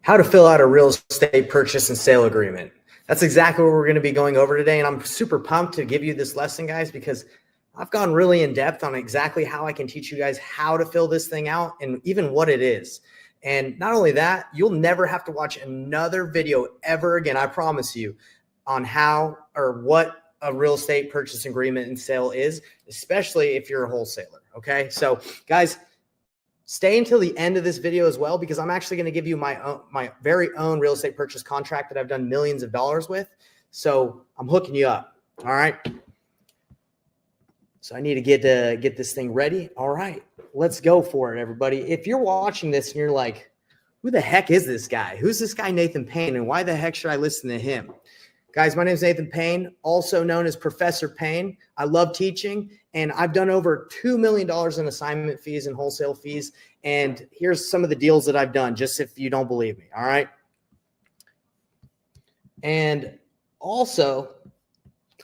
How to fill out a real estate purchase and sale agreement. That's exactly what we're going to be going over today. And I'm super pumped to give you this lesson, guys, because I've gone really in depth on exactly how I can teach you guys how to fill this thing out and even what it is. And not only that, you'll never have to watch another video ever again, I promise you, on how or what a real estate purchase agreement and sale is, especially if you're a wholesaler. Okay. So guys, stay until the end of this video as well, because I'm actually going to give you my very own real estate purchase contract that I've done millions of dollars with. So I'm hooking you up. All right. So I need to get this thing ready. All right, let's go for it, everybody. If you're watching this and you're like, who the heck is this guy? Who's this guy, Nathan Payne? And why the heck should I listen to him? Guys, my name is Nathan Payne, also known as Professor Payne. I love teaching, and I've done over $2 million in assignment fees and wholesale fees. And here's some of the deals that I've done, just if you don't believe me, all right? And also,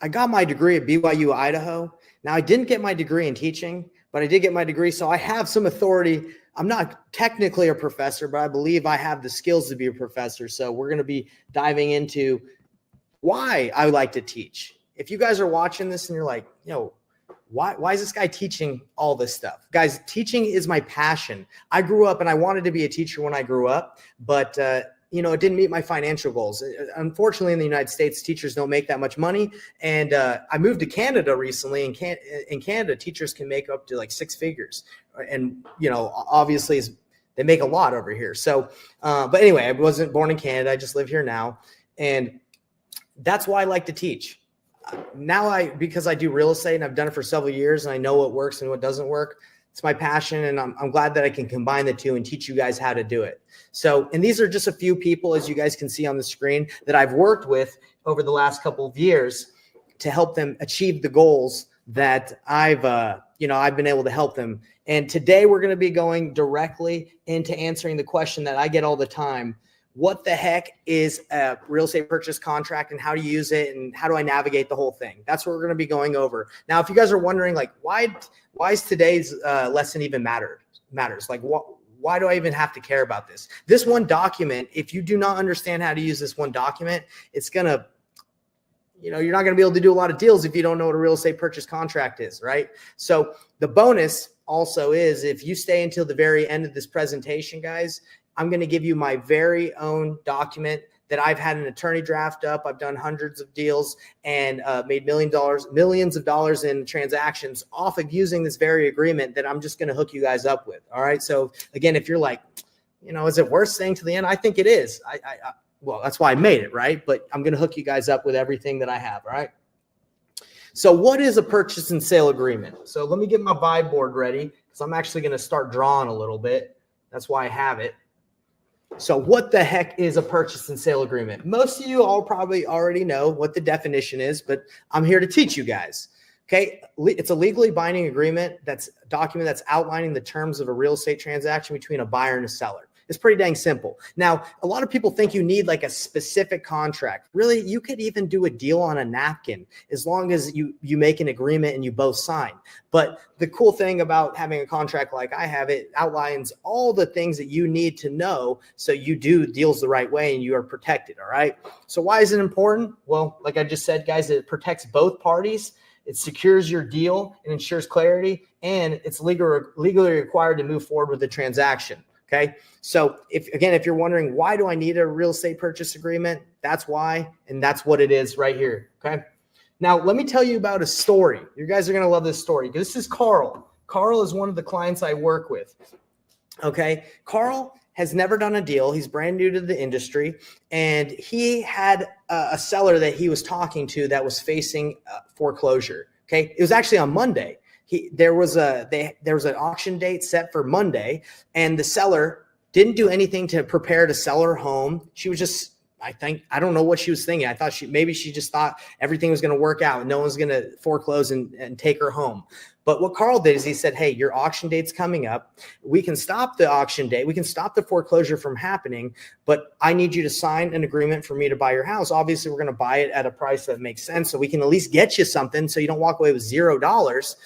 I got my degree at BYU, Idaho. Now, I didn't get my degree in teaching, but I did get my degree, so I have some authority. I'm not technically a professor, but I believe I have the skills to be a professor. So we're going to be diving into why I like to teach. If you guys are watching this and you're like, why is this guy teaching all this stuff? Guys, teaching is my passion. I grew up and I wanted to be a teacher when I grew up, but it didn't meet my financial goals. Unfortunately, in the United States, teachers don't make that much money. And I moved to Canada recently. In Canada, teachers can make up to like 6 figures. And, obviously they make a lot over here. So, but anyway, I wasn't born in Canada. I just live here now. And that's why I like to teach. Now because I do real estate and I've done it for several years and I know what works and what doesn't work. It's my passion, and I'm glad that I can combine the two and teach you guys how to do it. So, and these are just a few people, as you guys can see on the screen, that I've worked with over the last couple of years to help them achieve the goals that I've been able to help them. And today we're going to be going directly into answering the question that I get all the time. What the heck is a real estate purchase contract and how to use it and how do I navigate the whole thing? That's what we're going to be going over. Now, if you guys are wondering, like, why is today's lesson even matters? Like, why do I even have to care about this? This one document, if you do not understand how to use this one document, it's going to, you're not going to be able to do a lot of deals if you don't know what a real estate purchase contract is, right? So the bonus also is, if you stay until the very end of this presentation, guys, I'm going to give you my very own document that I've had an attorney draft up. I've done hundreds of deals and made millions of dollars in transactions off of using this very agreement that I'm just going to hook you guys up with. All right. So again, if you're like, is it worth staying to the end? I think it is. Well, that's why I made it, right? But I'm going to hook you guys up with everything that I have. All right. So what is a purchase and sale agreement? So let me get my vibe board ready, because I'm actually going to start drawing a little bit. That's why I have it. So what the heck is a purchase and sale agreement? Most of you all probably already know what the definition is, but I'm here to teach you guys. Okay. It's a legally binding agreement document that's outlining the terms of a real estate transaction between a buyer and a seller. It's pretty dang simple. Now, a lot of people think you need like a specific contract. Really, you could even do a deal on a napkin as long as you make an agreement and you both sign. But the cool thing about having a contract like I have, it outlines all the things that you need to know so you do deals the right way and you are protected, all right? So why is it important? Well, like I just said, guys, it protects both parties. It secures your deal and ensures clarity, and it's legally required to move forward with the transaction. Okay. So if you're wondering, why do I need a real estate purchase agreement? That's why. And that's what it is right here. Okay. Now let me tell you about a story. You guys are going to love this story. This is Carl. Carl is one of the clients I work with. Okay. Carl has never done a deal. He's brand new to the industry, and he had a seller that he was talking to that was facing foreclosure. Okay. It was actually on Monday. There was an auction date set for Monday, and the seller didn't do anything to prepare to sell her home. She was just, I don't know what she was thinking. I thought she just thought everything was going to work out and no one's going to foreclose and take her home. But what Carl did is he said, hey, your auction date's coming up. We can stop the auction date. We can stop the foreclosure from happening, but I need you to sign an agreement for me to buy your house. Obviously, we're going to buy it at a price that makes sense, so we can at least get you something so you don't walk away with $0.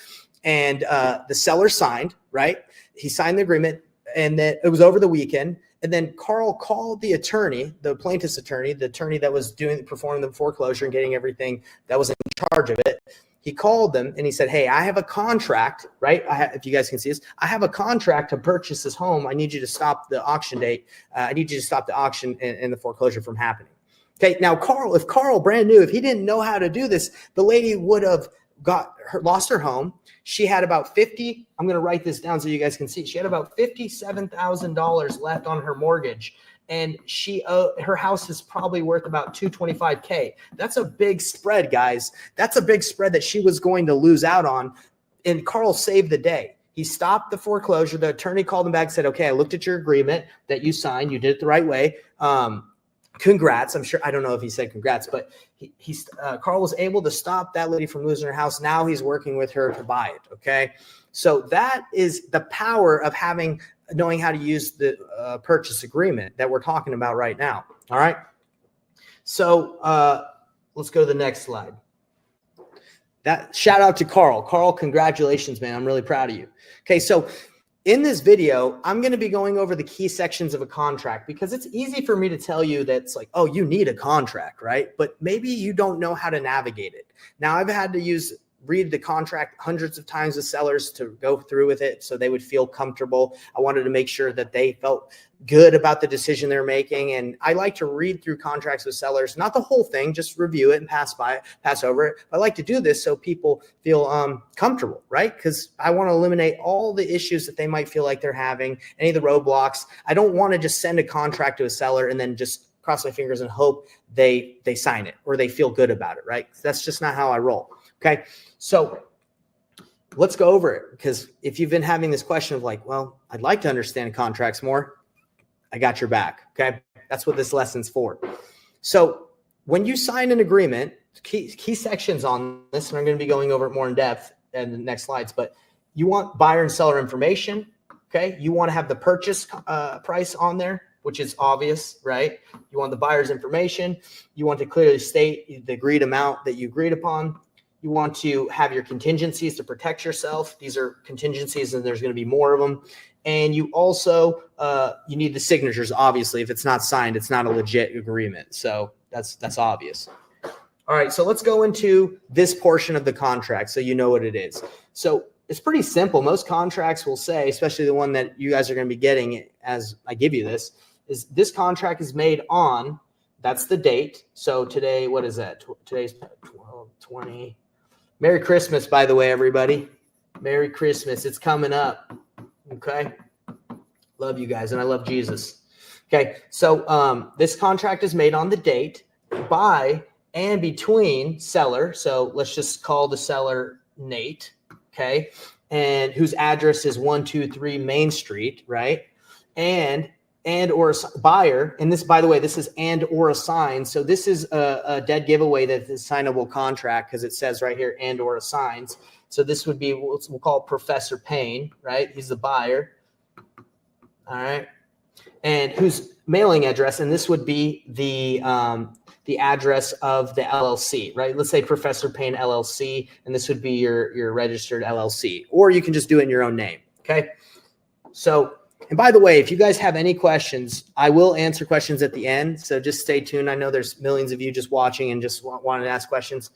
And the seller signed, right? He signed the agreement, and that it was over the weekend. And then Carl called the attorney, the plaintiff's attorney, the attorney that was performing the foreclosure and getting everything that was in charge of it. He called them and he said, hey, I have a contract, right? If you guys can see this, I have a contract to purchase this home. I need you to stop the auction date. I need you to stop the auction and the foreclosure from happening. Okay, now if Carl brand new, if he didn't know how to do this, the lady would have lost her home. She had about I'm going to write this down so you guys can see. She had about $57,000 left on her mortgage. And her house is probably worth about $225K. That's a big spread, guys. That's a big spread that she was going to lose out on. And Carl saved the day. He stopped the foreclosure. The attorney called him back and said, okay, I looked at your agreement that you signed. You did it the right way. Congrats. I'm sure, I don't know if he said congrats, but Carl was able to stop that lady from losing her house. Now he's working with her to buy it. Okay. So that is the power of knowing how to use the purchase agreement that we're talking about right now. All right. So let's go to the next slide. Shout out to Carl. Carl, congratulations, man. I'm really proud of you. Okay. So in this video, I'm going to be going over the key sections of a contract because it's easy for me to tell you that it's like, oh, you need a contract, right? But maybe you don't know how to navigate it. Now, I've had to read the contract hundreds of times with sellers to go through with it so they would feel comfortable. I wanted to make sure that they felt good about the decision they're making. And I like to read through contracts with sellers, not the whole thing, just review it and pass over it. I like to do this so people feel comfortable, right? Because I want to eliminate all the issues that they might feel like they're having, any of the roadblocks. I don't want to just send a contract to a seller and then just cross my fingers and hope they sign it or they feel good about it, right? That's just not how I roll. Okay. So let's go over it, because if you've been having this question of like, well, I'd like to understand contracts more, I got your back. Okay. That's what this lesson's for. So when you sign an agreement, key sections on this, and I'm going to be going over it more in depth in the next slides, but you want buyer and seller information. Okay. You want to have the purchase price on there, which is obvious, right? You want the buyer's information. You want to clearly state the agreed amount that you agreed upon. You want to have your contingencies to protect yourself. These are contingencies, and there's going to be more of them. And you also, you need the signatures. Obviously, if it's not signed, it's not a legit agreement. So that's obvious. All right, so let's go into this portion of the contract so you know what it is. So it's pretty simple. Most contracts will say, especially the one that you guys are going to be getting as I give you this, is this contract is made on, that's the date. So today, what is that? Today's 12/20. Merry Christmas, by the way, everybody. Merry Christmas. It's coming up. Okay. Love you guys, and I love Jesus. Okay. So this contract is made on the date by and between seller. So let's just call the seller Nate. Okay. And whose address is 123 Main Street, right? And or buyer. And this, by the way, this is and or assigned. So this is a dead giveaway that is signable contract because it says right here and or assigns. So this would be, we'll call it Professor Payne, right? He's the buyer. All right. And whose mailing address, and this would be the address of the LLC, right? Let's say Professor Payne LLC, and this would be your registered LLC, or you can just do it in your own name. Okay. So, and by the way, if you guys have any questions, I will answer questions at the end. So just stay tuned. I know there's millions of you just watching and just wanting to ask questions.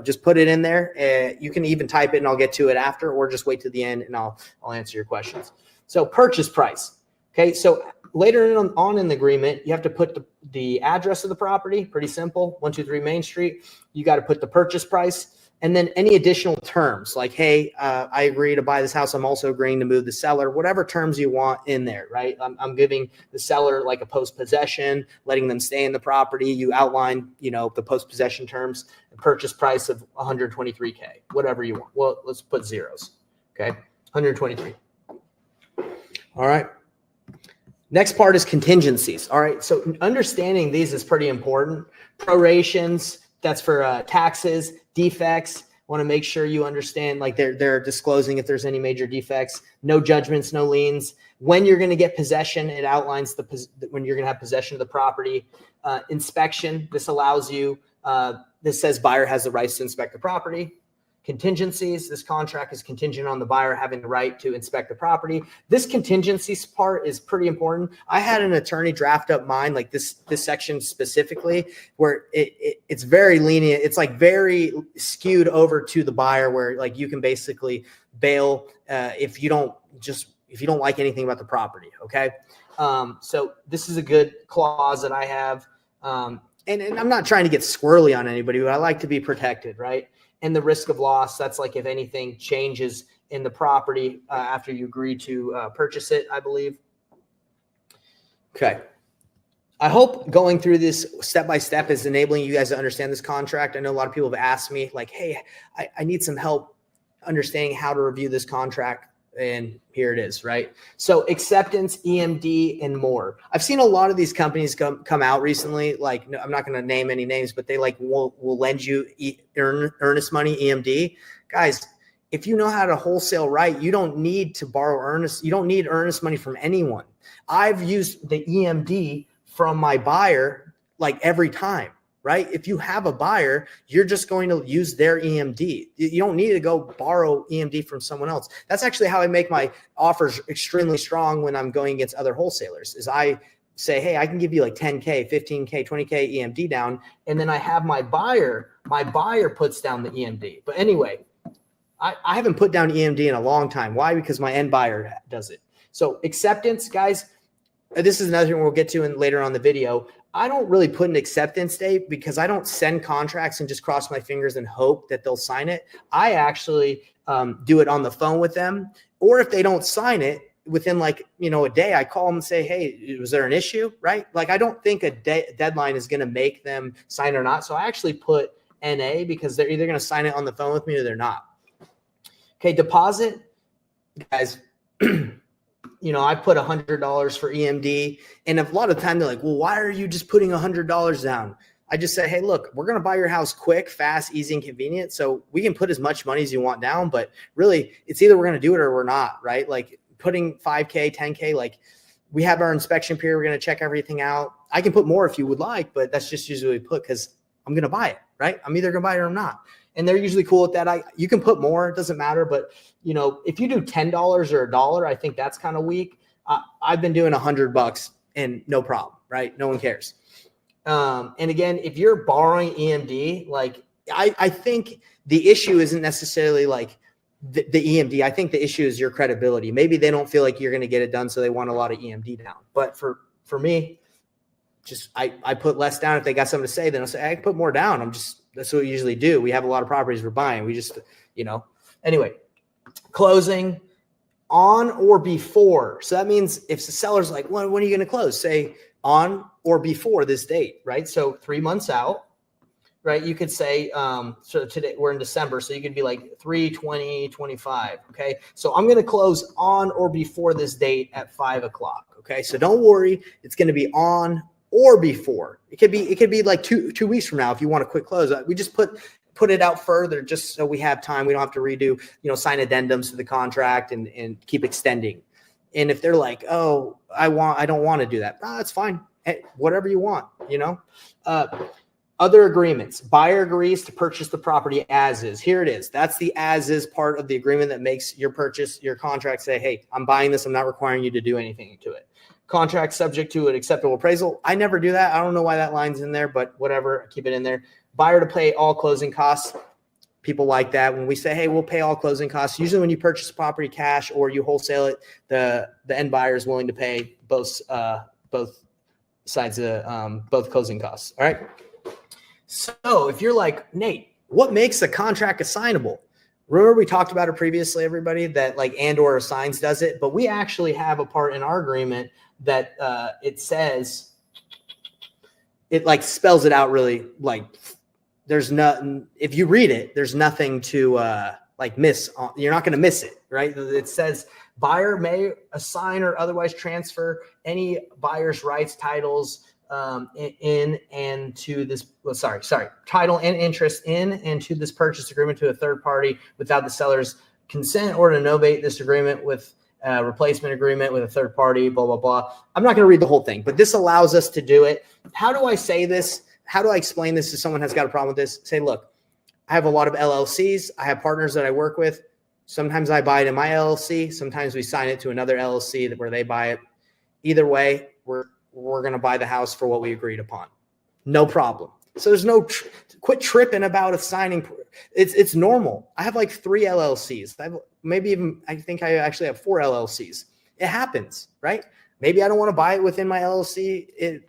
Just put it in there. You can even type it and I'll get to it after, or just wait to the end and I'll answer your questions. So purchase price. Okay. So later on in the agreement, you have to put the address of the property. Pretty simple. 123 Main Street. You got to put the purchase price. And then any additional terms like, hey, I agree to buy this house. I'm also agreeing to move the seller, whatever terms you want in there, right? I'm giving the seller like a post-possession, letting them stay in the property. You outline, the post-possession terms, the purchase price of $123K, whatever you want. Well, let's put zeros. Okay. 123. All right. Next part is contingencies. All right. So understanding these is pretty important. Prorations, that's for taxes, defects. Want to make sure you understand, like they're disclosing if there's any major defects. No judgments, no liens. When you're going to get possession, it outlines when you're going to have possession of the property. Inspection. This allows you. This says buyer has the rights to inspect the property. Contingencies. This contract is contingent on the buyer having the right to inspect the property. This contingencies part is pretty important. I had an attorney draft up mine, like this section specifically, where it's very lenient. It's like very skewed over to the buyer, where like you can basically bail if you don't like anything about the property. Okay. So this is a good clause that I have. And I'm not trying to get squirrely on anybody, but I like to be protected, right? And the risk of loss, that's like if anything changes in the property after you agree to purchase it, I believe. Okay. I hope going through this step-by-step is enabling you guys to understand this contract. I know a lot of people have asked me like, hey, I need some help understanding how to review this contract. And here it is, right? So acceptance, EMD, and more. I've seen a lot of these companies come out recently. Like, no, I'm not going to name any names, but they like will lend you earnest money, EMD. Guys, if you know how to wholesale right, you don't need to borrow earnest. You don't need earnest money from anyone. I've used the EMD from my buyer like every time. Right? If you have a buyer, you're just going to use their EMD. You don't need to go borrow EMD from someone else. That's actually how I make my offers extremely strong when I'm going against other wholesalers, is I say, hey, I can give you like 10K, 15K, 20K EMD down. And then I have my buyer puts down the EMD. But anyway, I haven't put down EMD in a long time. Why? Because my end buyer does it. So acceptance, guys, this is another thing we'll get to later on the video. I don't really put an acceptance date because I don't send contracts and just cross my fingers and hope that they'll sign it. I actually do it on the phone with them. Or if they don't sign it within like, a day, I call them and say, hey, was there an issue? Right? Like, I don't think a deadline is going to make them sign or not. So I actually put NA because they're either going to sign it on the phone with me or they're not. Okay. Deposit, guys. I put $100 for EMD, and a lot of the time they're like, well, why are you just putting $100 down? I just say, hey, look, we're going to buy your house quick, fast, easy, and convenient. So we can put as much money as you want down, but really it's either we're going to do it or we're not, right? Like putting 5K, 10K, like we have our inspection period. We're going to check everything out. I can put more if you would like, but that's just usually what we put because I'm going to buy it, right? I'm either going to buy it or I'm not. And they're usually cool with that. You can put more, it doesn't matter. But if you do $10 or $1, I think that's kind of weak. I've been doing $100 and no problem, right? No one cares. And again, if you're borrowing EMD, like I think the issue isn't necessarily like the EMD. I think the issue is your credibility. Maybe they don't feel like you're going to get it done, so they want a lot of EMD down. But for me, just I put less down. If they got something to say, then I'll say I can put more down. That's what we usually do. We have a lot of properties we're buying. We just, anyway, closing on or before. So that means if the seller's like, when are you going to close? Say on or before this date, right? So 3 months out, right? You could say, so today we're in December. So you could be like 3/20/25. Okay. So I'm going to close on or before this date at 5 o'clock. Okay. So don't worry. It's going to be on or before. It could be like two weeks from now if you want a quick close. We just put it out further just so we have time. We don't have to redo, sign addendums to the contract and keep extending. And if they're like, oh, I don't want to do that. No, that's fine. Hey, whatever you want, Other agreements. Buyer agrees to purchase the property as is. Here it is. That's the as is part of the agreement that makes your contract say, hey, I'm buying this. I'm not requiring you to do anything to it. Contract subject to an acceptable appraisal. I never do that. I don't know why that line's in there, but whatever, keep it in there. Buyer to pay all closing costs. People like that. When we say, hey, we'll pay all closing costs, usually when you purchase property cash or you wholesale it, the end buyer is willing to pay both sides of both closing costs. All right. So if you're like, Nate, what makes a contract assignable? Remember we talked about it previously, everybody, that like and/or assigns does it, but we actually have a part in our agreement that it says, it like spells it out really, like there's nothing, if you read it, there's nothing to like miss. You're not going to miss it, right? It says buyer may assign or otherwise transfer any buyer's rights, titles, in and to this, title and interest in and to this purchase agreement to a third party without the seller's consent, or to novate this agreement with a replacement agreement with a third party, blah, blah, blah. I'm not going to read the whole thing, but this allows us to do it. How do I say this? How do I explain this to someone who's got a problem with this? Say, look, I have a lot of LLCs. I have partners that I work with. Sometimes I buy it in my LLC. Sometimes we sign it to another LLC where they buy it. Either way, we're going to buy the house for what we agreed upon. No problem. So there's no quit tripping about a signing. It's normal. I have like 3 LLCs. I think I actually have 4 LLCs. It happens, right? Maybe I don't want to buy it within my LLC.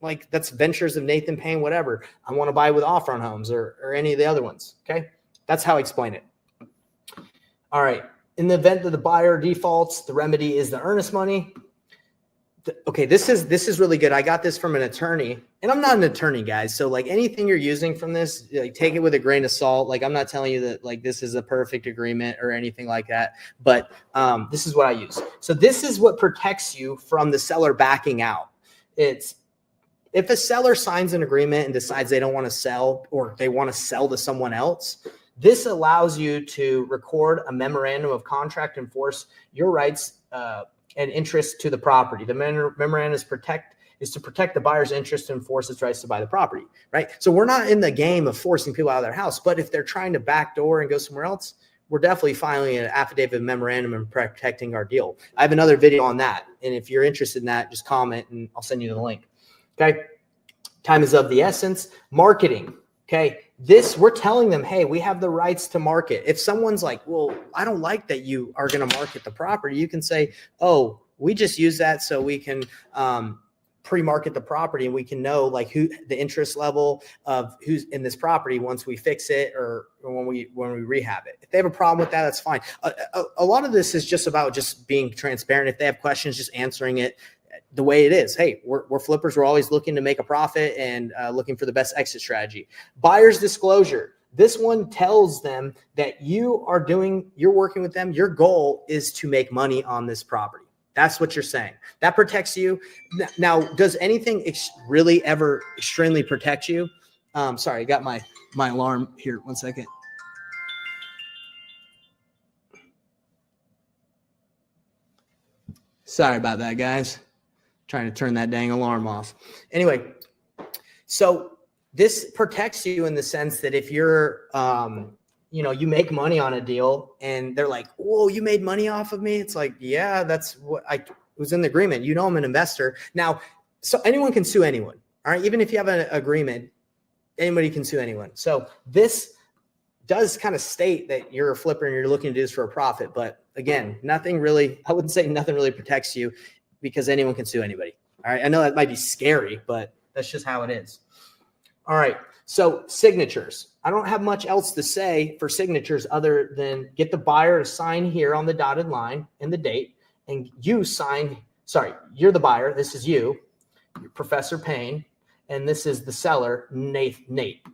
Like that's Ventures of Nathan Payne, whatever. I want to buy with Off-Run Homes or any of the other ones. Okay. That's how I explain it. All right. In the event that the buyer defaults, the remedy is the earnest money. Okay. This is really good. I got this from an attorney, and I'm not an attorney, guys. So like anything you're using from this, like take it with a grain of salt. Like I'm not telling you that like this is a perfect agreement or anything like that, but this is what I use. So this is what protects you from the seller backing out. It's if a seller signs an agreement and decides they don't want to sell or they want to sell to someone else, this allows you to record a memorandum of contract and enforce your rights and interest to the property. The memorandum is to protect the buyer's interest and enforce its rights to buy the property, right? So we're not in the game of forcing people out of their house, but if they're trying to backdoor and go somewhere else, we're definitely filing an affidavit memorandum and protecting our deal. I have another video on that. And if you're interested in that, just comment and I'll send you the link. Okay. Time is of the essence. Marketing. Okay. We're telling them, hey, we have the rights to market. If someone's like, well, I don't like that you are going to market the property, you can say, oh, we just use that so we can pre-market the property and we can know like who the interest level of who's in this property once we fix it or when we rehab it. If they have a problem with that, that's fine. A lot of this is just about just being transparent. If they have questions, just answering it the way it is. Hey, we're flippers. We're always looking to make a profit and looking for the best exit strategy. Buyer's disclosure. This one tells them that you're working with them. Your goal is to make money on this property. That's what you're saying. That protects you. Now, does anything really ever extremely protect you? Sorry, I got my alarm here. 1 second. Sorry about that, guys. Trying to turn that dang alarm off. Anyway, so this protects you in the sense that if you're, you make money on a deal and they're like, whoa, you made money off of me. It's like, yeah, that's what it was in the agreement. You know, I'm an investor. Now, so anyone can sue anyone. All right. Even if you have an agreement, anybody can sue anyone. So this does kind of state that you're a flipper and you're looking to do this for a profit. But again, I wouldn't say nothing really protects you because anyone can sue anybody. All right. I know that might be scary, but that's just how it is. All right. So signatures. I don't have much else to say for signatures other than get the buyer to sign here on the dotted line and the date. And you sign, you're the buyer. This is you, Professor Payne. And this is the seller, Nate.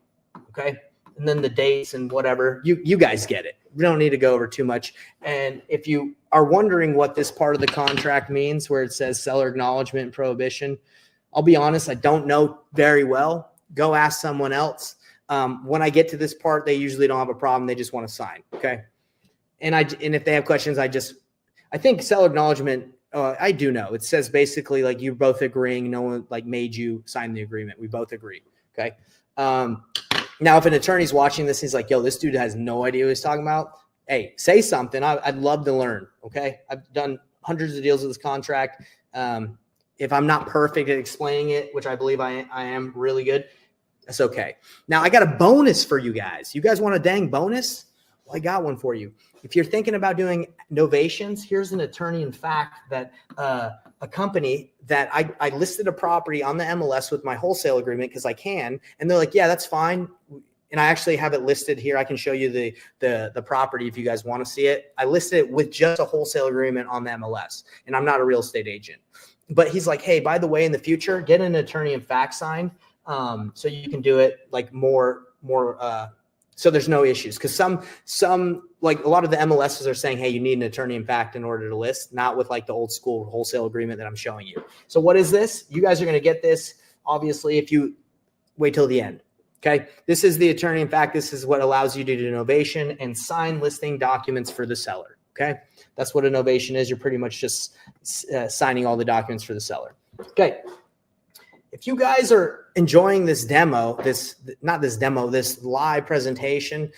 Okay. And then the dates and whatever, you guys get it. We don't need to go over too much. And if you are wondering what this part of the contract means, where it says seller acknowledgement and prohibition, I'll be honest, I don't know very well. Go ask someone else. When I get to this part, they usually don't have a problem. They just want to sign. Okay. And if they have questions, I think seller acknowledgement, I do know. It says basically like you both agreeing. No one like made you sign the agreement. We both agree. Okay. Now, if an attorney's watching this, he's like, yo, this dude has no idea what he's talking about. Hey, say something. I'd love to learn. Okay. I've done hundreds of deals with this contract. If I'm not perfect at explaining it, which I believe I am really good, that's okay. Now, I got a bonus for you guys. You guys want a dang bonus? Well, I got one for you. If you're thinking about doing novations, here's an attorney in fact that a company that I listed a property on the MLS with my wholesale agreement because I can. And they're like, yeah, that's fine. And I actually have it listed here. I can show you the property if you guys want to see it. I listed it with just a wholesale agreement on the MLS. And I'm not a real estate agent. But he's like, hey, by the way, in the future, get an attorney in fact signed so you can do it like more so there's no issues. Because some like a lot of the MLSs are saying, hey, you need an attorney in fact in order to list, not with like the old school wholesale agreement that I'm showing you. So what is this? You guys are going to get this, obviously, if you wait till the end. Okay. This is the attorney in fact. This is what allows you to do novation and sign listing documents for the seller. Okay. That's what a novation is. You're pretty much just signing all the documents for the seller. Okay. if you guys are enjoying this demo, this live presentation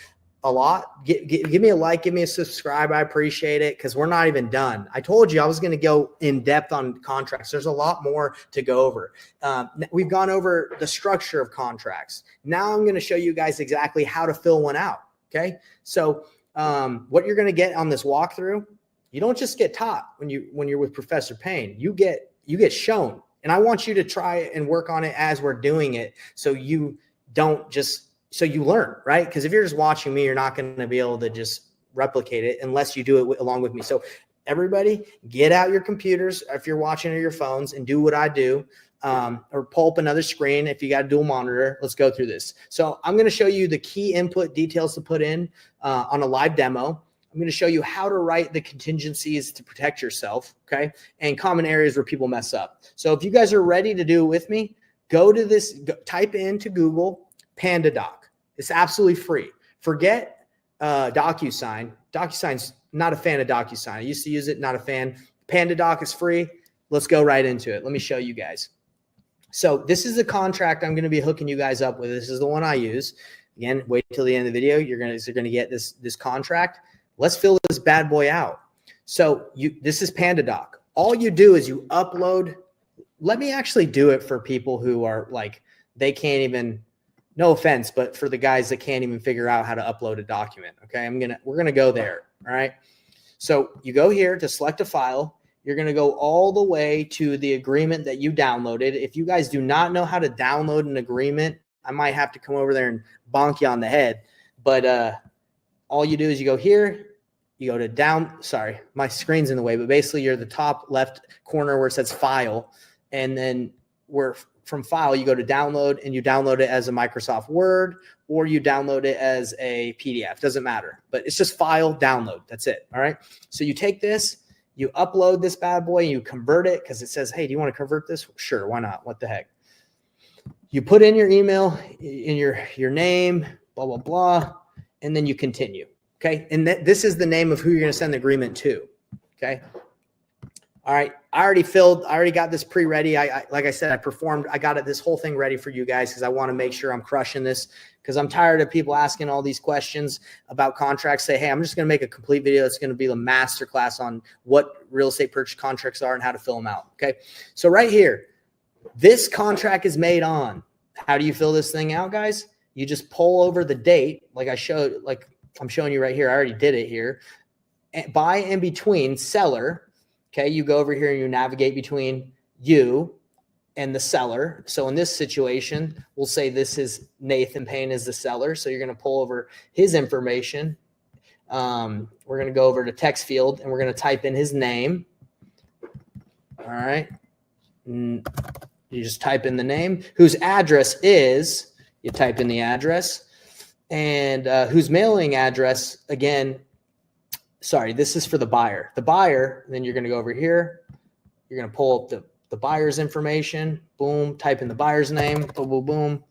a lot, give me a like, give me a subscribe. I appreciate it, because we're not even done. I told you I was going to go in depth on contracts. There's a lot more to go over. We've gone over the structure of contracts. Now I'm going to show you guys exactly how to fill one out. Okay. So what you're going to get on this walkthrough, you don't just get taught when you're with Professor Payne. You get shown. And I want you to try and work on it as we're doing it, so you learn, right? Because if you're just watching me, you're not going to be able to just replicate it unless you do it along with me. So everybody, get out your computers if you're watching, or your phones, and do what I do, or pull up another screen if you got a dual monitor. Let's go through this. So I'm going to show you the key input details to put in on a live demo. I'm going to show you how to write the contingencies to protect yourself, okay, and common areas where people mess up. So if you guys are ready to do it with me, type into Google PandaDoc. It's absolutely free. Forget DocuSign. DocuSign's not a fan of DocuSign. I used to use it, not a fan. PandaDoc is free. Let's go right into it. Let me show you guys. So this is the contract I'm going to be hooking you guys up with. This is the one I use. Again, wait till the end of the video. You're going to get this contract. Let's fill this bad boy out. So this is PandaDoc. All you do is you upload. Let me actually do it for people who are like, they can't even, no offense, but for the guys that can't even figure out how to upload a document. Okay. We're going to go there. All right. So you go here to select a file. You're going to go all the way to the agreement that you downloaded. If you guys do not know how to download an agreement, I might have to come over there and bonk you on the head. But all you do is you go here, you go to sorry, my screen's in the way, but basically you're the top left corner where it says file. And then from file, you go to download, and you download it as a Microsoft Word, or you download it as a PDF. Doesn't matter, but it's just file, download. That's it. All right. So you take this, you upload this bad boy, and you convert it, because it says, hey, do you want to convert this? Sure. Why not? What the heck? You put in your email, in your name, blah, blah, blah, and then you continue. Okay. And this is the name of who you're going to send the agreement to. Okay. All right. I already got this pre-ready. Like I said, I got this whole thing ready for you guys, because I want to make sure I'm crushing this, because I'm tired of people asking all these questions about contracts. Say, hey, I'm just going to make a complete video. It's going to be the masterclass on what real estate purchase contracts are and how to fill them out. Okay. So right here, this contract is made on. How do you fill this thing out, guys? You just pull over the date, like I'm showing you right here. I already did it here. By and between seller. Okay. You go over here and you navigate between you and the seller. So in this situation, we'll say this is Nathan Payne is the seller. So you're going to pull over his information. We're going to go over to text field, and we're going to type in his name. All right. You just type in the name, whose address is, you type in the address, and whose mailing address, again, sorry, this is for the buyer. The buyer, then you're going to go over here. You're going to pull up the buyer's information. Boom, type in the buyer's name. Boom, boom, boom.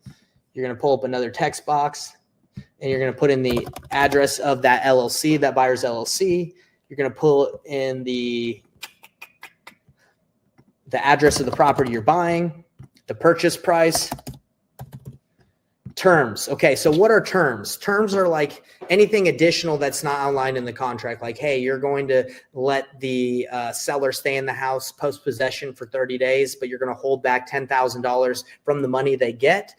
You're going to pull up another text box, and you're going to put in the address of that LLC, that buyer's LLC. You're going to pull in the address of the property you're buying, the purchase price, terms. Okay, so what are terms? Terms are like anything additional that's not outlined in the contract. Like, hey, you're going to let the seller stay in the house post-possession for 30 days, but you're going to hold back $10,000 from the money they get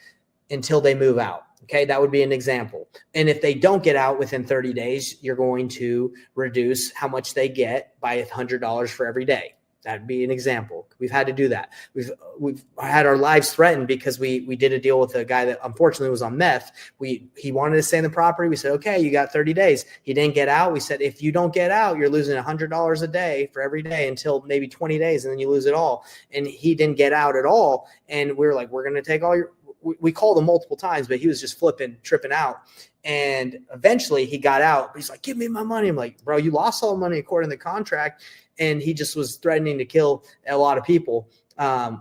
until they move out. Okay, that would be an example. And if they don't get out within 30 days, you're going to reduce how much they get by $100 for every day. That'd be an example. We've had to do that. We've had our lives threatened because we did a deal with a guy that unfortunately was on meth. He wanted to stay in the property. We said, okay, you got 30 days. He didn't get out. We said, if you don't get out, you're losing $100 a day for every day until maybe 20 days, and then you lose it all. And he didn't get out at all. And we were like, we're going to take all your. We called him multiple times, but he was just tripping out. And eventually he got out. But he's like, give me my money. I'm like, bro, you lost all the money according to the contract. And he just was threatening to kill a lot of people,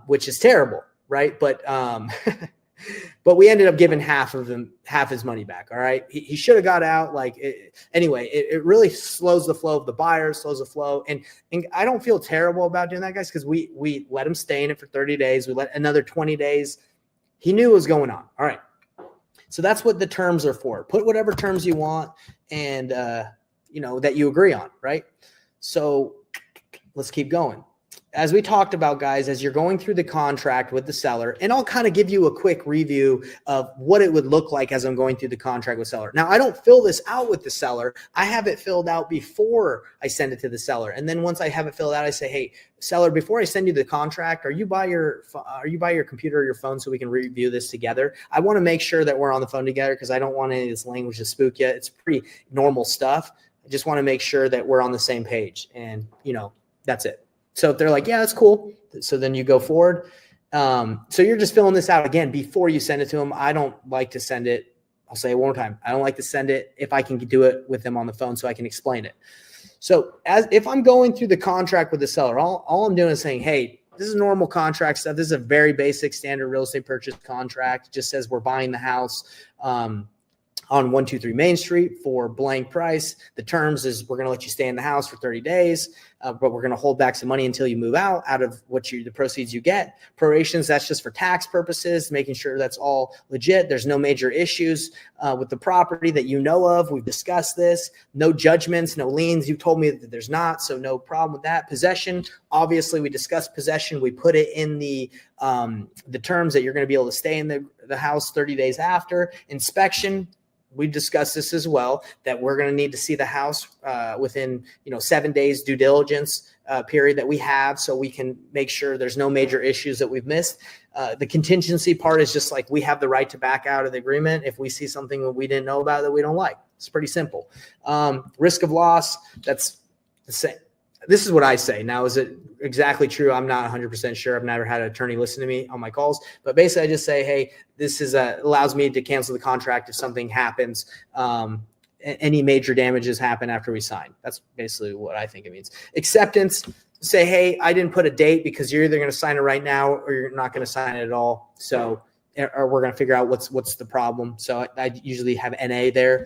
which is terrible, right? But But we ended up giving half his money back. All right. He should have got out. Anyway, it really slows the flow of the buyers, slows the flow. And I don't feel terrible about doing that, guys, because we let him stay in it for 30 days. We let another 20 days. He knew what was going on. All right. So that's what the terms are for. Put whatever terms you want and, that you agree on. Right. So let's keep going. As we talked about, guys, as you're going through the contract with the seller, and I'll kind of give you a quick review of what it would look like as I'm going through the contract with seller. Now, I don't fill this out with the seller. I have it filled out before I send it to the seller. And then once I have it filled out, I say, hey, seller, before I send you the contract, are you by your computer or your phone so we can review this together? I want to make sure that we're on the phone together because I don't want any of this language to spook you. It's pretty normal stuff. I just want to make sure that we're on the same page. And, that's it. So if they're like, yeah, that's cool. So then you go forward. So you're just filling this out again before you send it to them. I don't like to send it. I'll say it one more time. I don't like to send it if I can do it with them on the phone so I can explain it. So if I'm going through the contract with the seller, all I'm doing is saying, hey, this is normal contract stuff. This is a very basic standard real estate purchase contract. It just says we're buying the house on 123 Main Street for blank price. The terms is we're going to let you stay in the house for 30 days, but we're going to hold back some money until you move out of the proceeds you get. Prorations, that's just for tax purposes, making sure that's all legit. There's no major issues with the property that you know of. We've discussed this. No judgments, no liens. You've told me that there's not, so no problem with that. Possession, obviously we discussed possession. We put it in the terms that you're going to be able to stay in the house 30 days after. Inspection, we discussed this as well, that we're going to need to see the house within 7 days due diligence period that we have, so we can make sure there's no major issues that we've missed. The contingency part is just like we have the right to back out of the agreement if we see something that we didn't know about that we don't like. It's pretty simple. Risk of loss, that's the same. This is what I say. Now, is it exactly true? I'm not 100% sure. I've never had an attorney listen to me on my calls, but basically I just say, hey, this allows me to cancel the contract if something happens. Any major damages happen after we sign. That's basically what I think it means. Acceptance, say, hey, I didn't put a date because you're either going to sign it right now or you're not going to sign it at all. So, or we're going to figure out what's the problem. So I usually have NA there.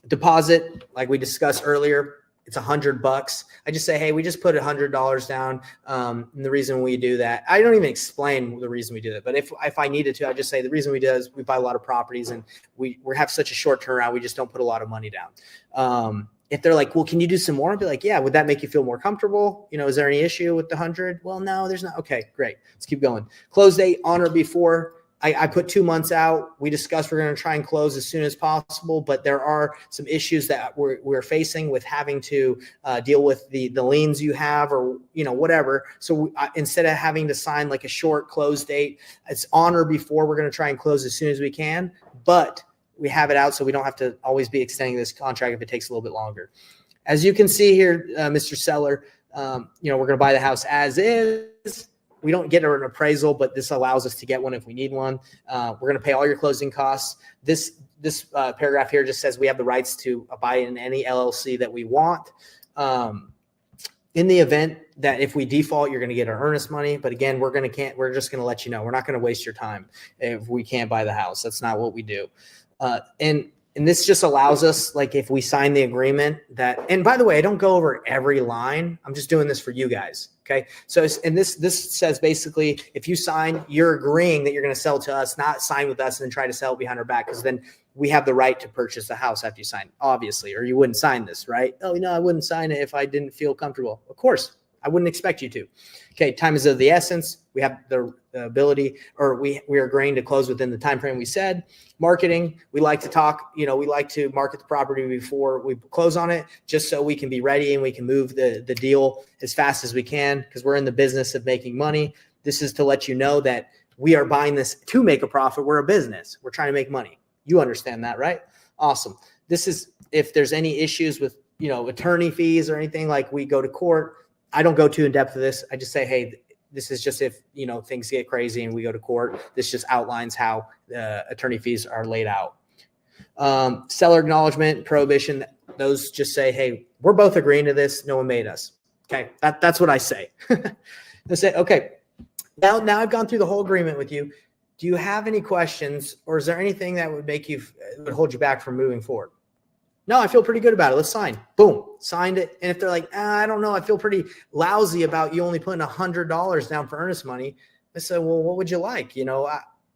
Deposit, like we discussed earlier, it's $100. I just say, hey, we just put $100 down. And the reason we do that, I don't even explain the reason we do that. But if I needed to, I just say the reason we do is we buy a lot of properties and we have such a short turnaround. We just don't put a lot of money down. If they're like, well, can you do some more? I'd be like, yeah, would that make you feel more comfortable? Is there any issue with the 100? Well, no, there's not. Okay, great. Let's keep going. Close date on or before. I put 2 months out. We discussed we're going to try and close as soon as possible, but there are some issues that we're facing with having to deal with the liens you have or, whatever. So instead of having to sign like a short close date, it's on or before. We're going to try and close as soon as we can, but we have it out so we don't have to always be extending this contract if it takes a little bit longer. As you can see here, Mr. Seller, we're going to buy the house as is. We don't get an appraisal, but this allows us to get one if we need one. We're going to pay all your closing costs. This paragraph here just says we have the rights to buy in any LLC that we want. In the event that if we default, you're going to get our earnest money. But again, we're just going to let you know. We're not going to waste your time if we can't buy the house. That's not what we do. And this just allows us, like if we sign the agreement and by the way, I don't go over every line. I'm just doing this for you guys. Okay. So, and this says basically, if you sign, you're agreeing that you're going to sell to us, not sign with us and then try to sell it behind our back. Cause then we have the right to purchase the house after you sign, obviously, or you wouldn't sign this, right? Oh, no, I wouldn't sign it if I didn't feel comfortable. Of course, I wouldn't expect you to. Okay. Time is of the essence. We have the ability, or we are agreeing to close within the time frame we said. Marketing, we like to talk, we like to market the property before we close on it, just so we can be ready and we can move the deal as fast as we can, because we're in the business of making money. This is to let you know that we are buying this to make a profit. We're a business. We're trying to make money. You understand that, right? Awesome. This is if there's any issues with, attorney fees or anything, like we go to court. I don't go too in depth with this. I just say, hey, this is just if, things get crazy and we go to court. This just outlines how the attorney fees are laid out. Seller acknowledgement, prohibition, those just say, hey, we're both agreeing to this. No one made us. Okay. That's what I say. I say, okay, Now I've gone through the whole agreement with you. Do you have any questions, or is there anything that would would hold you back from moving forward? No, I feel pretty good about it. Let's sign. Boom, signed it. And if they're like, I don't know, I feel pretty lousy about you only putting $100 down for earnest money. I said, well, what would you like?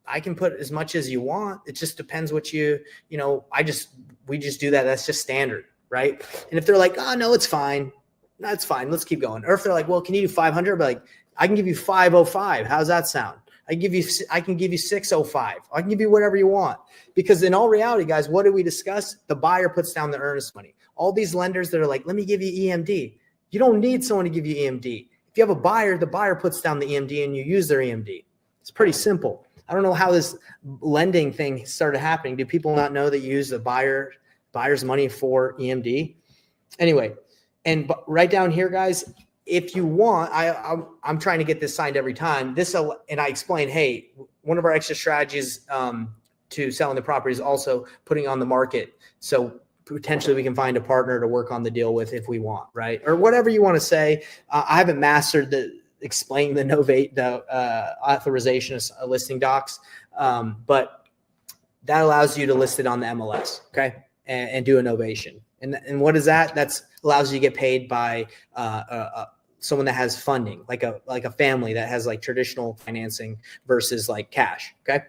I can put as much as you want. It just depends what we just do that. That's just standard, right? And if they're like, oh no, it's fine. That's fine. Let's keep going. Or if they're like, well, can you do 500? But like, I can give you 505. How's that sound? I can give you 605. I can give you whatever you want. Because in all reality, guys, what did we discuss? The buyer puts down the earnest money. All these lenders that are like, let me give you EMD. You don't need someone to give you EMD. If you have a buyer, the buyer puts down the EMD and you use their EMD. It's pretty simple. I don't know how this lending thing started happening. Do people not know that you use the buyer's money for EMD? Anyway, and right down here, guys, if you want, I'm trying to get this signed every time. And I explained, hey, one of our extra strategies to selling the property is also putting on the market. So potentially we can find a partner to work on the deal with if we want, right? Or whatever you want to say. I haven't mastered explaining the authorization of listing docs, but that allows you to list it on the MLS, okay, and do a novation. And what is that? That's allows you to get paid by someone that has funding, like a family that has like traditional financing versus like cash. Okay.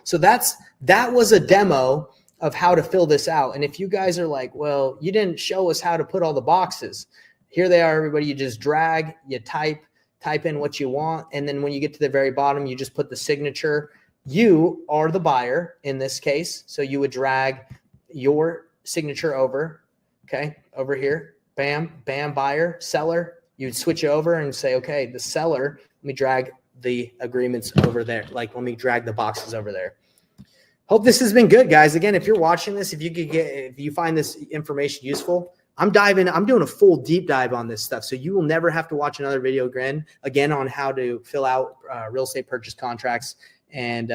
So that was a demo of how to fill this out. And if you guys are like, well, you didn't show us how to put all the boxes. Here they are, everybody. You just drag, you type in what you want. And then when you get to the very bottom, you just put the signature. You are the buyer in this case. So you would drag your signature over, okay, over here, bam, bam, buyer, seller. You'd switch over and say, okay, the seller, let me drag the agreements over there. Like, let me drag the boxes over there. Hope this has been good, guys. Again, if you're watching this, if you find this information useful, I'm doing a full deep dive on this stuff. So you will never have to watch another video again on how to fill out real estate purchase contracts and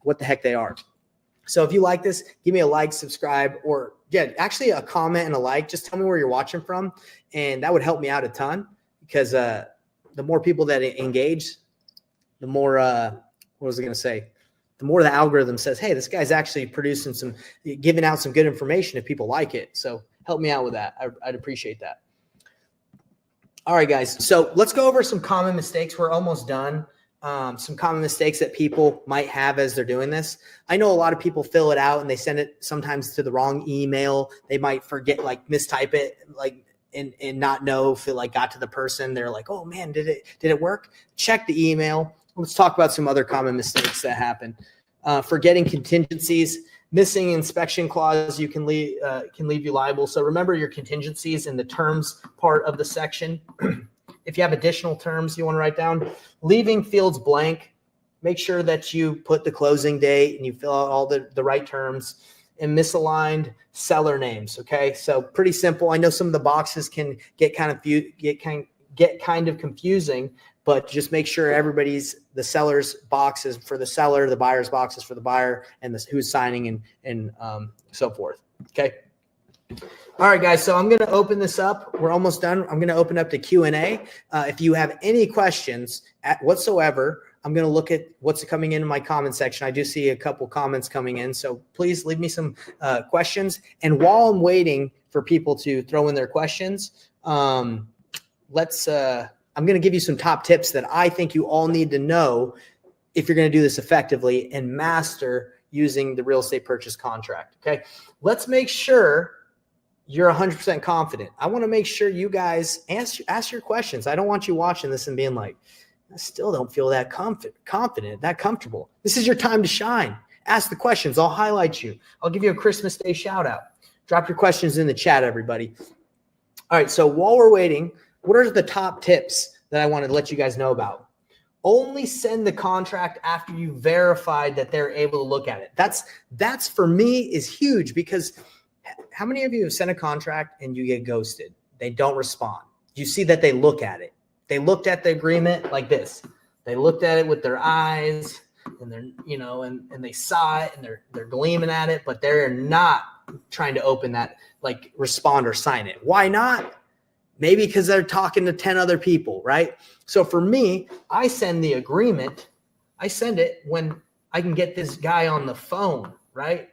what the heck they are. So if you like this, give me a like, subscribe, or actually a comment and a like. Just tell me where you're watching from. And that would help me out a ton because the more people that engage, the more, what was I going to say? The more the algorithm says, hey, this guy's actually giving out some good information if people like it. So help me out with that. I'd appreciate that. All right, guys. So let's go over some common mistakes. We're almost done. Some common mistakes that people might have as they're doing this. I know a lot of people fill it out and they send it sometimes to the wrong email. They might forget, like mistype it, like, and not know if it like got to the person. They're like, oh man, did it work? Check the email. Let's talk about some other common mistakes that happen. Forgetting contingencies, missing inspection clause can leave you liable. So remember your contingencies in the terms part of the section. If you have additional terms you want to write down, leaving fields blank, make sure that you put the closing date and you fill out all the right terms, and misaligned seller names. Okay, so pretty simple. I know some of the boxes can get kind of confusing, but just make sure the seller's box is for the seller, the buyer's box is for the buyer, and who's signing and so forth. Okay. All right, guys. So I'm going to open this up. We're almost done. I'm going to open up to Q&A. If you have any questions whatsoever, I'm going to look at what's coming in my comment section. I do see a couple comments coming in, so please leave me some questions. And while I'm waiting for people to throw in their questions, I'm going to give you some top tips that I think you all need to know if you're going to do this effectively and master using the real estate purchase contract. Okay. Let's make sure you're 100% confident. I want to make sure you guys ask your questions. I don't want you watching this and being like, I still don't feel that confident, that comfortable. This is your time to shine. Ask the questions. I'll highlight you. I'll give you a Christmas Day shout out. Drop your questions in the chat, everybody. All right. So while we're waiting, what are the top tips that I want to let you guys know about? Only send the contract after you verified that they're able to look at it. That's for me is huge, because how many of you have sent a contract and you get ghosted? They don't respond. You see that they look at it. They looked at the agreement like this. They looked at it with their eyes and they're, and they saw it and they're gleaming at it, but they're not trying to open that, like respond or sign it. Why not? Maybe because they're talking to 10 other people, right? So for me, I send the agreement. I send it when I can get this guy on the phone, right?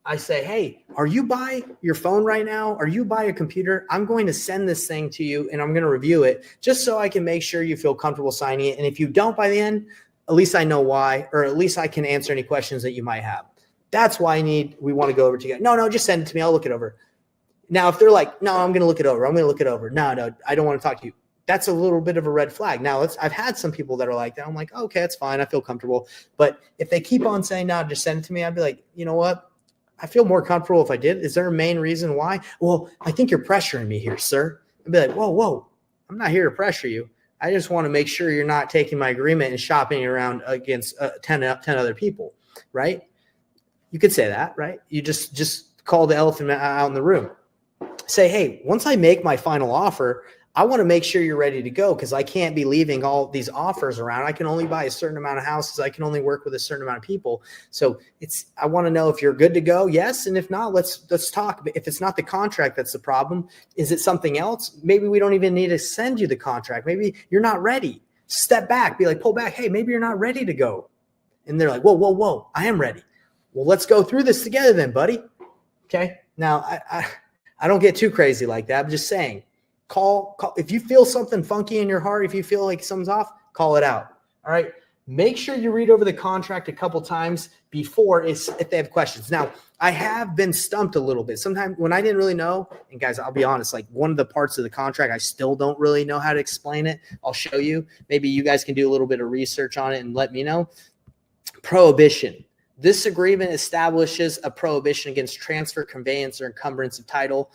I say, hey, are you by your phone right now? Are you by a computer? I'm going to send this thing to you and I'm going to review it just so I can make sure you feel comfortable signing it. And if you don't by the end, at least I know why, or at least I can answer any questions that you might have. That's why we want to go over together. No, just send it to me. I'll look it over. Now, if they're like, no, I'm going to look it over. I'm going to look it over. No, I don't want to talk to you. That's a little bit of a red flag. Now, I've had some people that are like that. I'm like, okay, it's fine. I feel comfortable. But if they keep on saying, no, just send it to me, I'd be like, you know what? I feel more comfortable if I did. Is there a main reason why? Well, I think you're pressuring me here, sir. I'd be like, whoa. I'm not here to pressure you. I just want to make sure you're not taking my agreement and shopping around against 10 other people, right? You could say that, right? You just call the elephant out in the room. Say, hey, once I make my final offer, I want to make sure you're ready to go because I can't be leaving all these offers around. I can only buy a certain amount of houses. I can only work with a certain amount of people. So I want to know if you're good to go. Yes. And if not, let's talk. If it's not the contract that's the problem, is it something else? Maybe we don't even need to send you the contract. Maybe you're not ready. Step back, be like, pull back. Hey, maybe you're not ready to go. And they're like, whoa, I am ready. Well, let's go through this together then, buddy. Okay. Now I don't get too crazy like that. I'm just saying. Call. If you feel something funky in your heart, if you feel like something's off, call it out. All right. Make sure you read over the contract a couple times before if they have questions. Now, I have been stumped a little bit. Sometimes when I didn't really know, and guys, I'll be honest, like one of the parts of the contract, I still don't really know how to explain it. I'll show you. Maybe you guys can do a little bit of research on it and let me know. Prohibition. This agreement establishes a prohibition against transfer, conveyance, or encumbrance of title.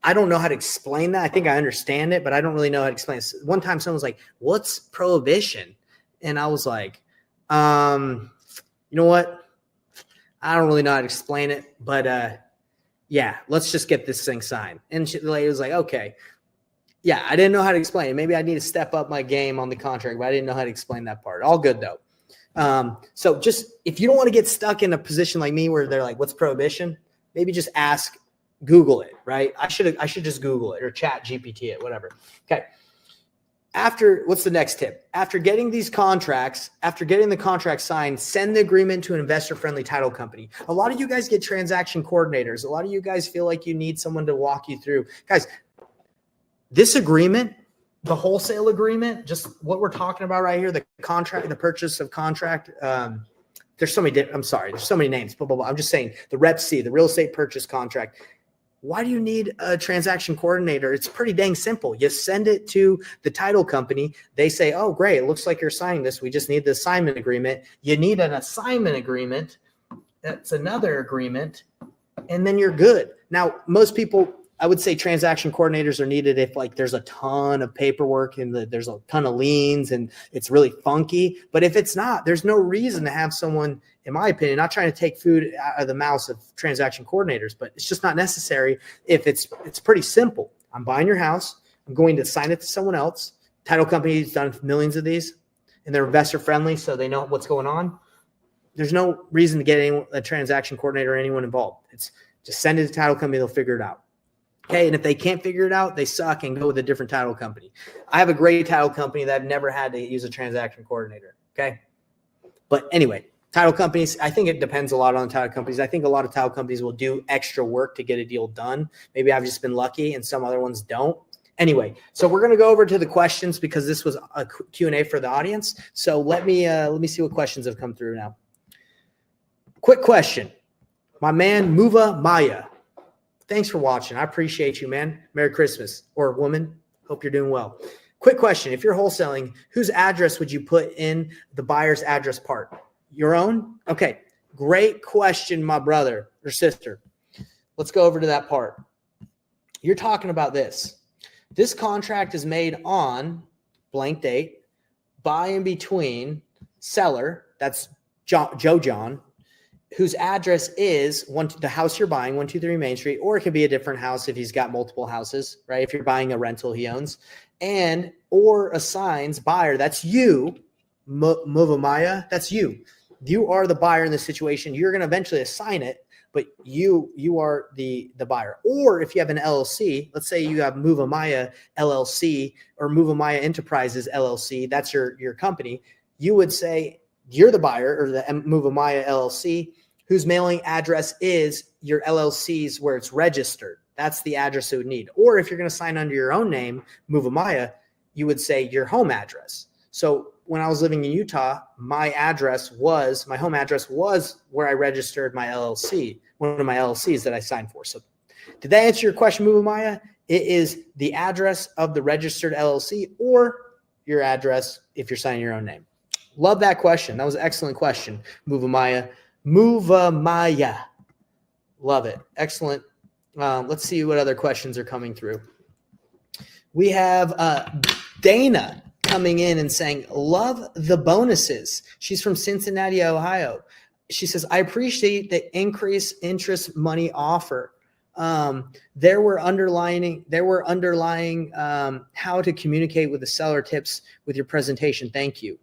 I don't know how to explain that. I think I understand it, but I don't really know how to explain it. One time someone was like, what's prohibition? And I was like, you know what? I don't really know how to explain it, but yeah, let's just get this thing signed. And the lady was like, okay. Yeah, I didn't know how to explain it. Maybe I need to step up my game on the contract, but I didn't know how to explain that part. All good though. So just if you don't want to get stuck in a position like me where they're like, what's prohibition? Maybe just ask, Google it, right? I should just Google it or chat GPT it, whatever. Okay. What's the next tip? After getting the contract signed, send the agreement to an investor-friendly title company. A lot of you guys get transaction coordinators. A lot of you guys feel like you need someone to walk you through. Guys, this agreement, the wholesale agreement, just what we're talking about right here, the contract, the purchase of contract, there's so many names, blah, blah, blah. I'm just saying the Rep C, the real estate purchase contract. Why do you need a transaction coordinator? It's pretty dang simple. You send it to the title company. They say, oh, great. It looks like you're signing this. We just need the assignment agreement. You need an assignment agreement. That's another agreement. And then you're good. Now, most people, I would say transaction coordinators are needed if like there's a ton of paperwork and there's a ton of liens and it's really funky. But if it's not, there's no reason to have someone, in my opinion, not trying to take food out of the mouths of transaction coordinators, but it's just not necessary if it's pretty simple. I'm buying your house. I'm going to assign it to someone else. Title company's done millions of these and they're investor friendly, so they know what's going on. There's no reason to get a transaction coordinator or anyone involved. It's just send it to the title company. They'll figure it out. Okay. And if they can't figure it out, they suck and go with a different title company. I have a great title company that I've never had to use a transaction coordinator. Okay. But anyway, title companies, I think it depends a lot on title companies. I think a lot of title companies will do extra work to get a deal done. Maybe I've just been lucky and some other ones don't. Anyway, so we're going to go over to the questions because this was a Q&A for the audience. So let me see what questions have come through now. Quick question. My man, Muva Maya. Thanks for watching. I appreciate you, man. Merry Christmas. Or woman. Hope you're doing well. Quick question. If you're wholesaling, whose address would you put in the buyer's address part? Your own? Okay. Great question, my brother or sister. Let's go over to that part. You're talking about this. This contract is made on blank date by and between seller, that's Joe John, whose address is the house you're buying, 123 Main Street, or it could be a different house if he's got multiple houses, right? If you're buying a rental he owns, or assigns buyer, that's you, Movamaya, that's you. You are the buyer in this situation. You're going to eventually assign it, but you are the buyer. Or if you have an LLC, let's say you have Move Amaya LLC or Move Amaya Enterprises LLC, that's your company. You would say you're the buyer, or the Move Amaya LLC, whose mailing address is your LLC's where it's registered. That's the address it would need. Or if you're going to sign under your own name, Move Amaya, you would say your home address. So when I was living in Utah, my home address was where I registered my LLC, one of my LLCs that I signed for. So did that answer your question, Move Amaya? It is the address of the registered LLC or your address if you're signing your own name. Love that question. That was an excellent question, Move Amaya. Move Amaya. Love it. Excellent. Let's see what other questions are coming through. We have Dana coming in and saying, love the bonuses. She's from Cincinnati, Ohio. She says, I appreciate the increased interest money offer. There were underlying how to communicate with the seller tips with your presentation. Thank you.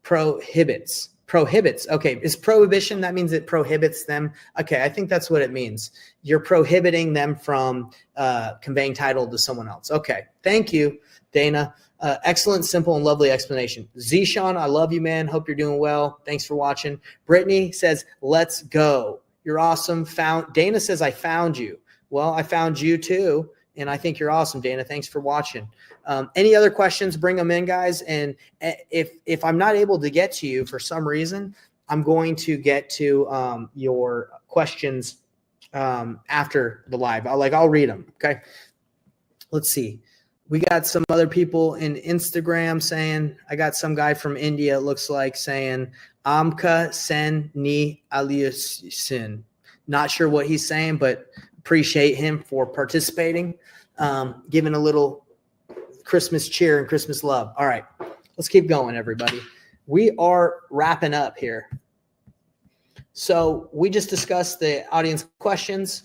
Prohibits. Okay. Is prohibition, that means it prohibits them. Okay. I think that's what it means. You're prohibiting them from conveying title to someone else. Okay. Thank you, Dana. Excellent, simple, and lovely explanation. Zishan, I love you, man. Hope you're doing well. Thanks for watching. Brittany says, let's go. You're awesome. Dana says, I found you. Well, I found you too. And I think you're awesome, Dana. Thanks for watching. Any other questions, bring them in, guys. And if I'm not able to get to you for some reason, I'm going to get to your questions after the live. I'll read them. Okay. Let's see. We got some other people in Instagram saying, I got some guy from India, it looks like, saying, Amka sen ni aliusin. Not sure what he's saying, but appreciate him for participating, giving a little Christmas cheer and Christmas love. All right, let's keep going, everybody. We are wrapping up here. So we just discussed the audience questions.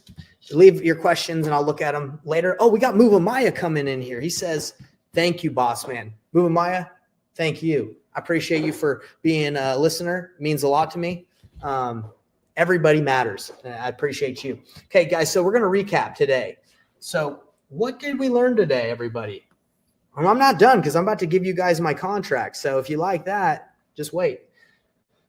Leave your questions and I'll look at them later. Oh, we got Move Amaya coming in here. He says, thank you, boss man. Move Amaya, thank you. I appreciate you for being a listener. It means a lot to me. Everybody matters. I appreciate you. Okay, guys, so we're going to recap today. So what did we learn today, everybody? I'm not done because I'm about to give you guys my contract. So if you like that, just wait.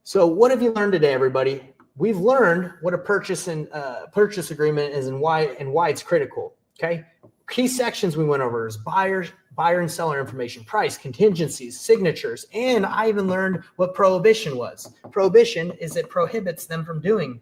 So what have you learned today, everybody? We've learned what a purchase agreement is and why it's critical. Okay. Key sections we went over is buyer and seller information, price, contingencies, signatures, and I even learned what prohibition was. Prohibition is it prohibits them from doing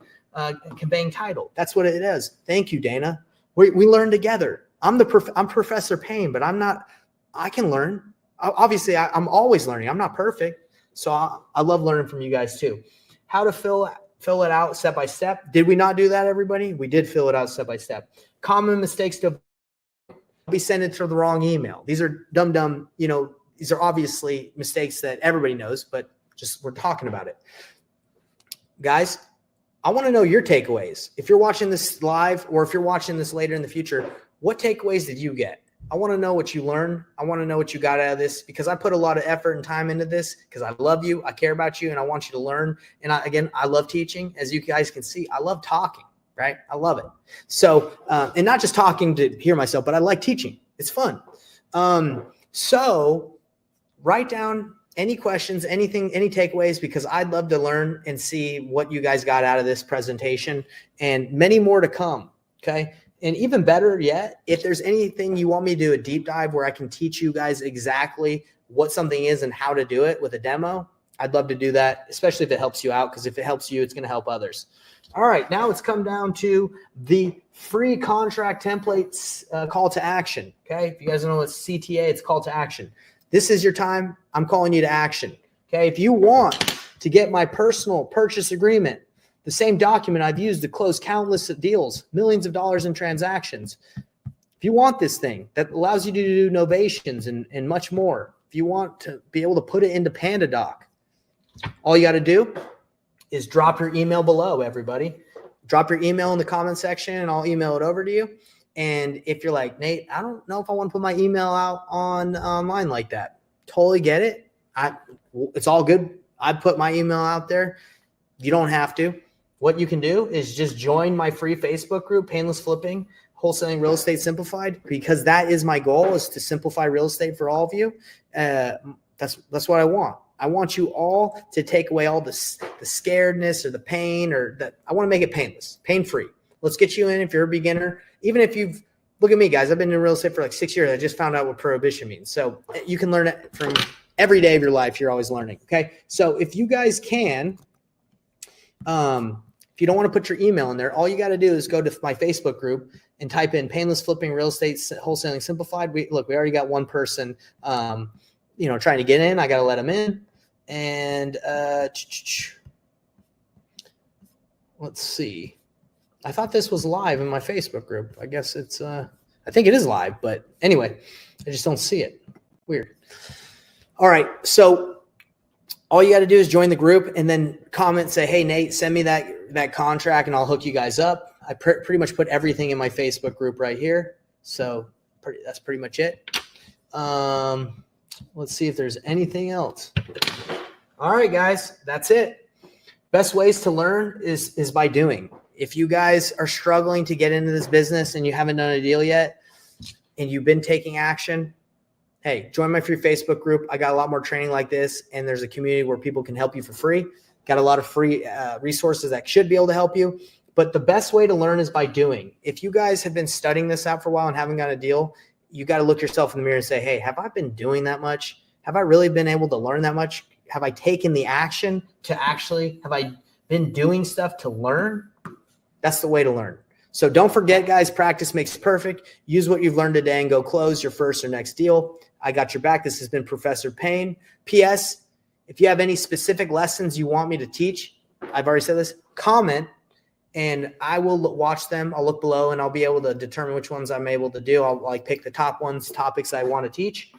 conveying title. That's what it is. Thank you, Dana. We learned together. I'm Professor Payne, but I'm not. I can learn. Obviously, I'm always learning. I'm not perfect, so I love learning from you guys too. How to fill it out step by step. Did we not do that, everybody? We did fill it out step by step. Common mistakes to be sent it to the wrong email. These are dumb, these are obviously mistakes that everybody knows, but just we're talking about it. Guys, I want to know your takeaways. If you're watching this live or if you're watching this later in the future, what takeaways did you get? I want to know what you learned. I want to know what you got out of this because I put a lot of effort and time into this because I love you. I care about you and I want you to learn. And I love teaching. As you guys can see, I love talking, right? I love it. So, and not just talking to hear myself, but I like teaching. It's fun. So write down any questions, anything, any takeaways, because I'd love to learn and see what you guys got out of this presentation and many more to come. Okay. And even better yet, if there's anything you want me to do a deep dive where I can teach you guys exactly what something is and how to do it with a demo, I'd love to do that, especially if it helps you out, because if it helps you, it's going to help others. All right, now it's come down to the free contract templates call to action. Okay, if you guys don't know what's CTA, it's call to action. This is your time. I'm calling you to action. Okay, if you want to get my personal purchase agreement, the same document I've used to close countless deals, millions of dollars in transactions. If you want this thing that allows you to do novations and much more, if you want to be able to put it into PandaDoc, all you got to do is drop your email below, everybody. Drop your email in the comment section and I'll email it over to you. And if you're like, Nate, I don't know if I want to put my email out online like that. Totally get it. It's all good. I put my email out there. You don't have to. what you can do is just join my free Facebook group, Painless Flipping, Wholesaling Real Estate Simplified, because that is my goal, is to simplify real estate for all of you. That's what I want. I want you all to take away all the scaredness or the pain, or that. I want to make it painless, pain-free. Let's get you in if you're a beginner. Even if you've, look at me, guys. I've been in real estate for like 6 years. I just found out what prohibition means. So you can learn it from every day of your life. You're always learning. Okay. So if you guys can, if you don't want to put your email in there, all you got to do is go to my Facebook group and type in Painless Flipping Real Estate Wholesaling Simplified. We already got one person, trying to get in. I got to let them in. And let's see. I thought this was live in my Facebook group. I guess it's, I think it is live, but anyway, I just don't see it. Weird. All right. So all you got to do is join the group and then comment, say, hey, Nate, send me that contract and I'll hook you guys up. I pretty much put everything in my Facebook group right here. So that's pretty much it. Let's see if there's anything else. All right, guys, that's it. Best ways to learn is by doing. If you guys are struggling to get into this business and you haven't done a deal yet and you've been taking action, hey, join my free Facebook group. I got a lot more training like this, and there's a community where people can help you for free. Got a lot of free resources that should be able to help you. But the best way to learn is by doing. If you guys have been studying this out for a while and haven't got a deal, you got to look yourself in the mirror and say, hey, have I been doing that much? Have I really been able to learn that much? Have I taken the action to actually, have I been doing stuff to learn? That's the way to learn. So don't forget, guys, practice makes perfect. Use what you've learned today and go close your first or next deal. I got your back. This has been Professor Payne. P.S. If you have any specific lessons you want me to teach, I've already said this, comment, and I will watch them. I'll look below, and I'll be able to determine which ones I'm able to do. I'll pick the top topics I want to teach.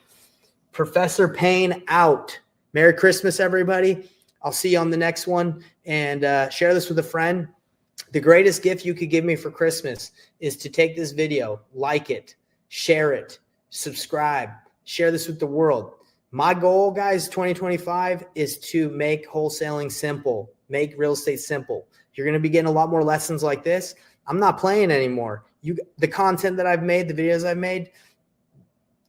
Professor Payne out. Merry Christmas, everybody. I'll see you on the next one, and share this with a friend. The greatest gift you could give me for Christmas is to take this video, like it, share it, subscribe, share this with the world. My goal, guys, 2025 is to make wholesaling simple, make real estate simple. You're going to be getting a lot more lessons like this. I'm not playing anymore. The content that I've made, the videos I've made,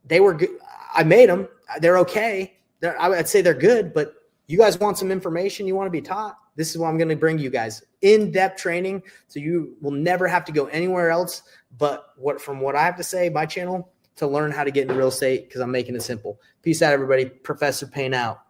they were good. I made them. They're okay. I'd say they're good, but you guys want some information you want to be taught. This is what I'm going to bring you guys. In-depth training, so you will never have to go anywhere else but from what I have to say, my channel, to learn how to get into real estate, because I'm making it simple. Peace out, everybody. Professor Payne out.